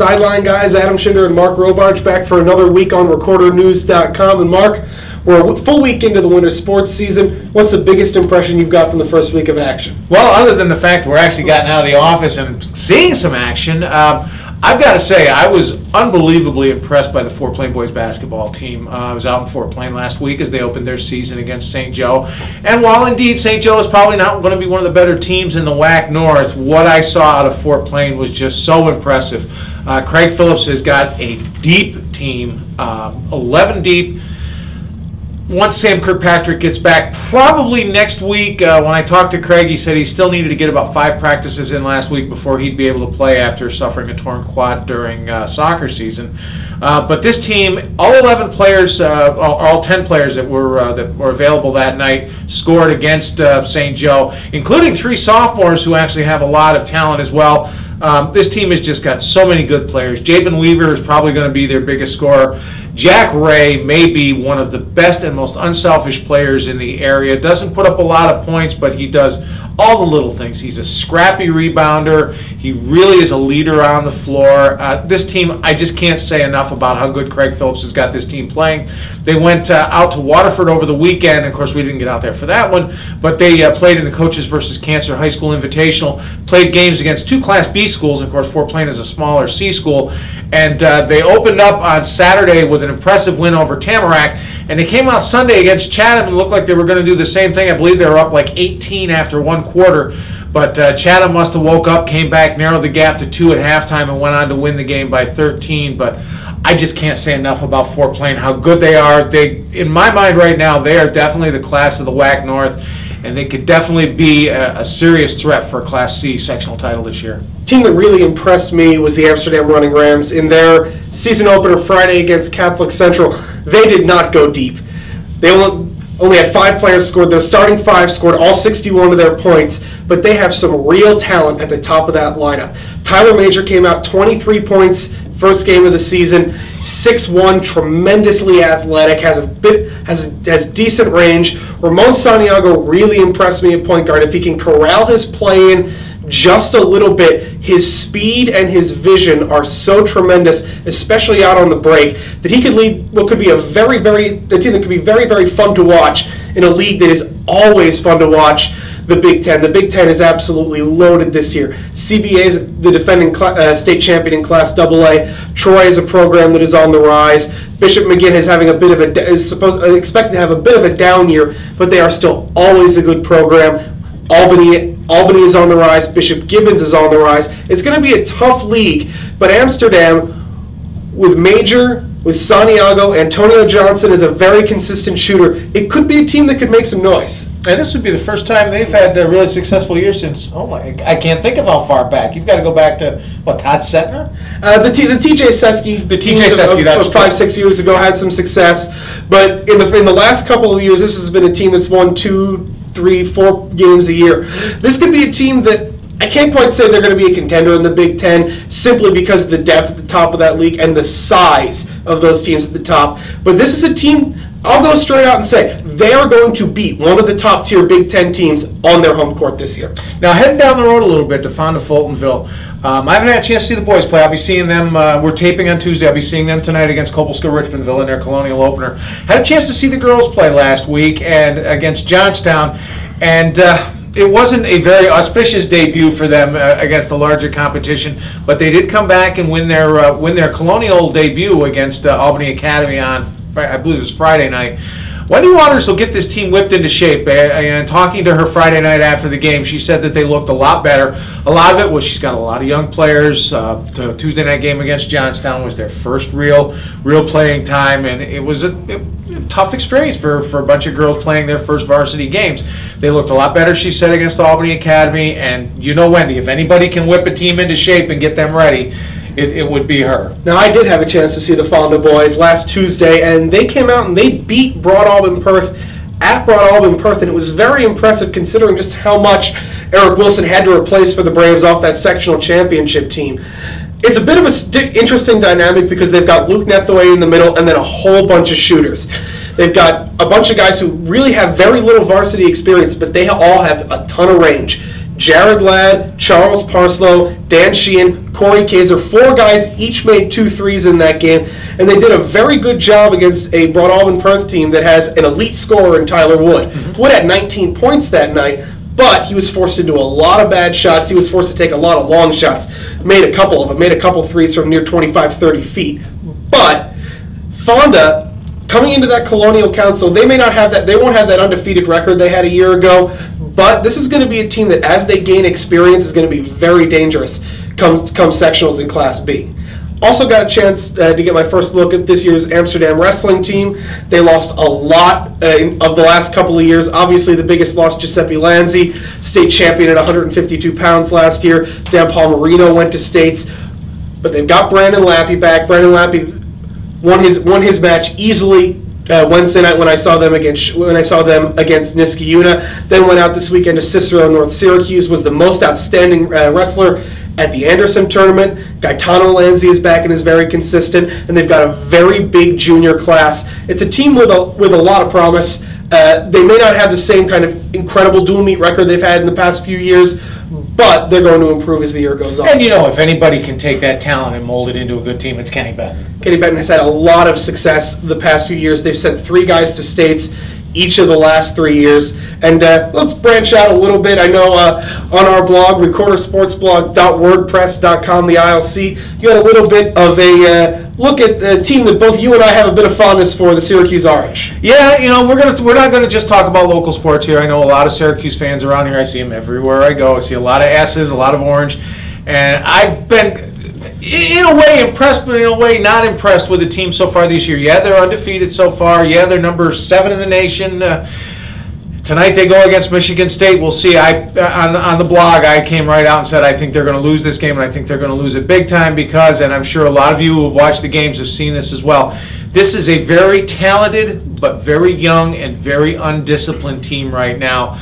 Sideline guys, Adam Schinder and Mark Robarch, back for another week on RecorderNews.com. And Mark, we're a full week into the winter sports season. What's the biggest impression you've got from the first week of action? Well, other than the fact that we're actually getting out of the office and seeing some action, I've got to say I was unbelievably impressed by the Fort Plain boys basketball team. I was out in Fort Plain last week as they opened their season against St. Joe. And while indeed St. Joe is probably not going to be one of the better teams in the WAC North, what I saw out of Fort Plain was just so impressive. Craig Phillips has got a deep team, 11 deep. Once Sam Kirkpatrick gets back, probably next week, when I talked to Craig, he said he still needed to get about 5 practices in last week before he'd be able to play after suffering a torn quad during soccer season. But this team, all 11 players, all 10 players that were available that night scored against St. Joe, including 3 sophomores who actually have a lot of talent as well. This team has just got so many good players. Jabin Weaver is probably going to be their biggest scorer. Jack Ray may be one of the best and most unselfish players in the area. Doesn't put up a lot of points, but he does all the little things. He's a scrappy rebounder. He really is a leader on the floor. This team, I just can't say enough about how good Craig Phillips has got this team playing. They went out to Waterford over the weekend. Of course, we didn't get out there for that one, but they played in the Coaches versus Cancer High School Invitational, played games against 2 Class B schools. Of course, Fort Plain is a smaller C school, and they opened up on Saturday with an impressive win over Tamarack, and they came out Sunday against Chatham and looked like they were going to do the same thing. I believe they were up like 18 after 1 quarter, but Chatham must have woke up, came back, narrowed the gap to 2 at halftime, and went on to win the game by 13. But I just can't say enough about Fort Plain, how good they are. In my mind right now, they are definitely the class of the WAC North, and they could definitely be a serious threat for a Class C sectional title this year. Team that really impressed me was the Amsterdam Running Rams. In their season opener Friday against Catholic Central, they did not go deep. They only had 5 players scored. Their starting 5 scored all 61 of their points, but they have some real talent at the top of that lineup. Tyler Major came out 23 points first game of the season, 6'1", tremendously athletic, has decent range. Ramon Santiago really impressed me at point guard. If he can corral his play in just a little bit, his speed and his vision are so tremendous, especially out on the break, that he could lead what could be a team that could be very, very fun to watch in a league that is always fun to watch. The Big Ten. The Big Ten is absolutely loaded this year. CBA is the defending state champion in Class AA. Troy is a program that is on the rise. Bishop McGinn is having a bit of expected to have a bit of a down year, but they are still always a good program. Albany is on the rise. Bishop Gibbons is on the rise. It's going to be a tough league, but Amsterdam, with Major, with Santiago, Antonio Johnson is a very consistent shooter. It could be a team that could make some noise. And this would be the first time they've had a really successful year since, I can't think of how far back. You've got to go back to, Todd Setner? The TJ Seski. The TJ Seski, that's 5-6 years ago had some success. But in the last couple of years, this has been a team that's won 2, 3, 4 games a year. This could be a team that I can't quite say they're going to be a contender in the Big Ten simply because of the depth at the top of that league and the size of those teams at the top. But this is a team, I'll go straight out and say, they are going to beat one of the top tier Big Ten teams on their home court this year. Now, heading down the road a little bit to Fonda Fultonville, I haven't had a chance to see the boys play. I'll be seeing them, we're taping on Tuesday, I'll be seeing them tonight against Cobleskill-Richmondville in their Colonial opener. Had a chance to see the girls play last week and against Johnstown, and it wasn't a very auspicious debut for them against the larger competition, but they did come back and win their Colonial debut against Albany Academy on, I believe it was Friday night. Wendy Waters will get this team whipped into shape. And talking to her Friday night after the game, she said that they looked a lot better. A lot of it was she's got a lot of young players. The Tuesday night game against Johnstown was their first real playing time, and it was a tough experience for a bunch of girls playing their first varsity games. They looked a lot better, she said, against Albany Academy, and you know Wendy, if anybody can whip a team into shape and get them ready, it would be her. Now, I did have a chance to see the Fonda boys last Tuesday, and they came out and they beat Broad Alban Perth at Broad Alban Perth, and it was very impressive considering just how much Eric Wilson had to replace for the Braves off that sectional championship team. It's a bit of an interesting dynamic because they've got Luke Nethaway in the middle and then a whole bunch of shooters. They've got a bunch of guys who really have very little varsity experience, but they all have a ton of range. Jared Ladd, Charles Parslow, Dan Sheehan, Corey Kaiser, 4 guys each made 2 threes in that game, and they did a very good job against a Broad Alban Perth team that has an elite scorer in Tyler Wood. Wood had 19 points that night, but he was forced into a lot of bad shots. He was forced to take a lot of long shots. Made a couple of them. Made a couple threes from near 25, 30 feet. But Fonda, coming into that Colonial Council, they may not have that. They won't have that undefeated record they had a year ago. But this is going to be a team that, as they gain experience, is going to be very dangerous come sectionals in Class B. Also got a chance to get my first look at this year's Amsterdam wrestling team. They lost a lot of the last couple of years. Obviously, the biggest loss, Giuseppe Lanzi, state champion at 152 pounds last year. Dan Palmerino went to states. But they've got Brandon Lappy back. Brandon Lappy won his match easily Wednesday night when I saw them against Niskayuna. Then went out this weekend to Cicero, North Syracuse. Was the most outstanding wrestler at the Anderson tournament. Gaetano Lanzi is back and is very consistent, and they've got a very big junior class. It's a team with a lot of promise. They may not have the same kind of incredible dual meet record they've had in the past few years, but they're going to improve as the year goes on. And if anybody can take that talent and mold it into a good team, it's Kenny Benton. Kenny Benton has had a lot of success the past few years. They've sent 3 guys to states each of the last 3 years. And let's branch out a little bit. I know on our blog, recordersportsblog.wordpress.com, the ILC, you had a little bit of a look at the team that both you and I have a bit of fondness for, the Syracuse Orange. Yeah, we're not gonna just talk about local sports here. I know a lot of Syracuse fans around here. I see them everywhere I go. I see a lot of S's, a lot of orange, and I've been, in a way, impressed, but in a way not impressed with the team so far this year. Yeah, they're undefeated so far. Yeah, they're number 7 in the nation. Tonight they go against Michigan State. We'll see. On the blog, I came right out and said I think they're going to lose this game, and I think they're going to lose it big time because, and I'm sure a lot of you who have watched the games have seen this as well, this is a very talented but very young and very undisciplined team right now.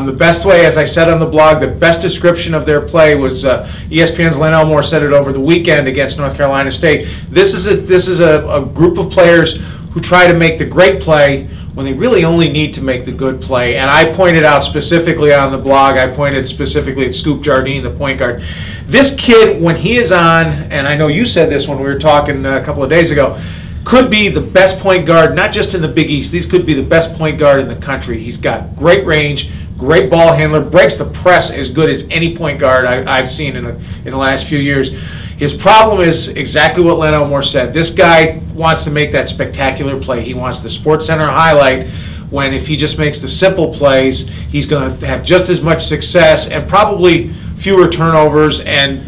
The best way, as I said on the blog, the best description of their play was ESPN's Len Elmore said it over the weekend against North Carolina State. This is a group of players who try to make the great play when they really only need to make the good play. And I pointed out specifically on the blog, I pointed specifically at Scoop Jardine, the point guard. This kid, when he is on, and I know you said this when we were talking a couple of days ago, could be the best point guard, not just in the Big East. These could be the best point guard in the country. He's got great range, great ball handler, breaks the press as good as any point guard I've seen in the last few years. His problem is exactly what Len Elmore said. This guy wants to make that spectacular play. He wants the SportsCenter highlight when if he just makes the simple plays, he's going to have just as much success and probably fewer turnovers and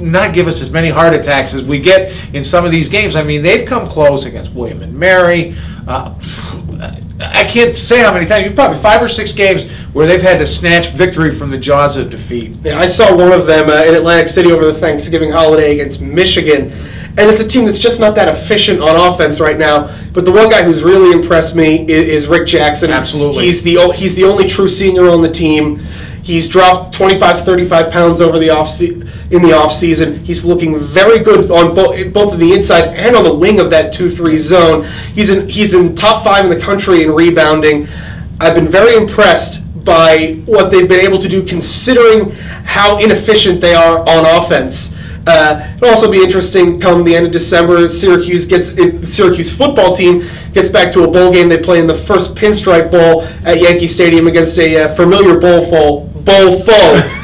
not give us as many heart attacks as we get in some of these games. I mean, they've come close against William and Mary. I can't say how many times, probably 5 or 6 games where they've had to snatch victory from the jaws of defeat. Yeah, I saw one of them in Atlantic City over the Thanksgiving holiday against Michigan, and it's a team that's just not that efficient on offense right now. But the one guy who's really impressed me is Rick Jackson. Absolutely. He's the only true senior on the team. He's dropped 25, 35 pounds over the in the offseason. He's looking very good on both of the inside and on the wing of that 2-3 zone. He's in top 5 in the country in rebounding. I've been very impressed by what they've been able to do considering how inefficient they are on offense. It'll also be interesting come the end of December. Syracuse football team gets back to a bowl game. They play in the first Pinstripe Bowl at Yankee Stadium against a familiar bowl foe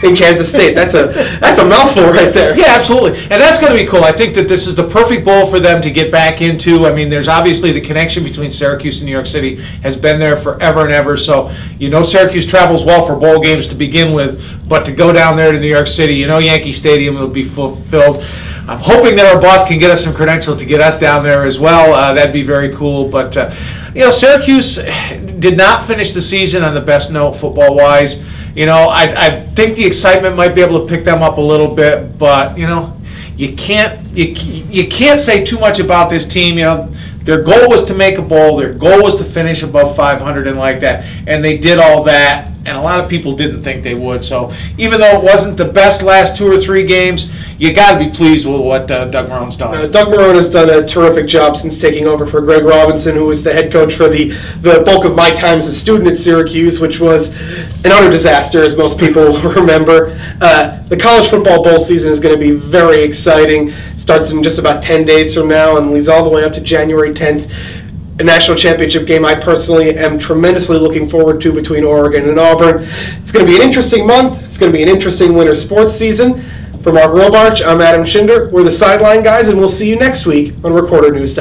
in Kansas State. That's a mouthful right there. Yeah, absolutely. And that's going to be cool. I think that this is the perfect bowl for them to get back into. I mean, there's obviously the connection between Syracuse and New York City has been there forever and ever. So, Syracuse travels well for bowl games to begin with, but to go down there to New York City, Yankee Stadium will be fulfilled. I'm hoping that our boss can get us some credentials to get us down there as well. That'd be very cool. But, Syracuse did not finish the season on the best note football-wise. I think the excitement might be able to pick them up a little bit, but you can't say too much about this team. Their goal was to make a bowl. Their goal was to finish above 500 and like that, and they did all that and a lot of people didn't think they would. So even though it wasn't the best last 2 or 3 games, you got to be pleased with what Doug Marone's done. Doug Marone has done a terrific job since taking over for Greg Robinson, who was the head coach for the bulk of my time as a student at Syracuse, which was an utter disaster, as most people remember. The college football bowl season is going to be very exciting. Starts in just about 10 days from now and leads all the way up to January 10th. A national championship game I personally am tremendously looking forward to between Oregon and Auburn. It's going to be an interesting month. It's going to be an interesting winter sports season. For Mark Robarch, I'm Adam Schinder. We're the Sideline guys, and we'll see you next week on Recorder News.